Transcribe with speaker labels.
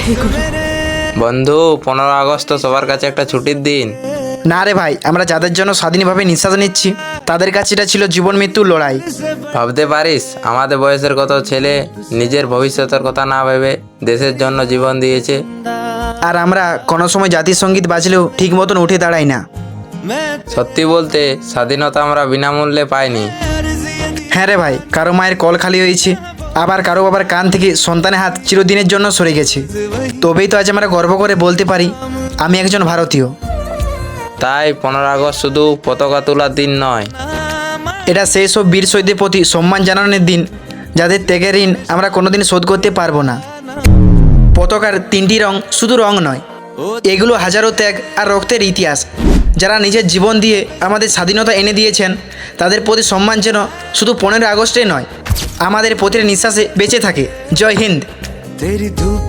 Speaker 1: वाहेगुरु।
Speaker 2: বন্ধু, 15 আগস্ট তো সবার কাছে একটা ছুটির দিন।
Speaker 3: না রে ভাই, আমরা যাদের জন্য স্বাধীনভাবে নিঃশ্বাস নিচ্ছি তাদের কাছে এটা ছিল জীবন মৃত্যুর লড়াই।
Speaker 2: ভাবতে পারিস আমাদের বয়সের কত ছেলে নিজের ভবিষ্যতের কথা না ভেবে দেশের জন্য জীবন দিয়েছে।
Speaker 3: আর আমরা কোনো সময় জাতীয় সঙ্গীত বাজলেও ঠিক মতন উঠে দাঁড়াই না।
Speaker 2: সত্যি বলতে স্বাধীনতা আমরা বিনামূল্যে পাইনি।
Speaker 3: হ্যাঁ রে ভাই, কারো মায়ের কল খালি হয়েছে, আবার কারো বাবার কান থেকে সন্তানের হাত চিরদিনের জন্য সরে গেছে। তবেই তো আজ আমরা গর্ব করে বলতে পারি আমি একজন ভারতীয়।
Speaker 2: তাই 15 আগস্ট শুধু পতাকা তোলার দিন নয়,
Speaker 3: এটা সেই সব বীর শহীদদের প্রতি সম্মান জানানোর দিন যাদের ত্যাগের ঋণ আমরা কোনোদিন শোধ করতে পারবো না। পতাকার 3টি রং শুধু রং নয়, এগুলো হাজারো ত্যাগ আর রক্তের ইতিহাস। যারা নিজের জীবন দিয়ে আমাদের স্বাধীনতা এনে দিয়েছেন তাদের প্রতি সম্মান যেন শুধু 15 আগস্টে নয়, আমাদের প্রতিটি নিঃশ্বাসে বেঁচে থাকে। জয় হিন্দ।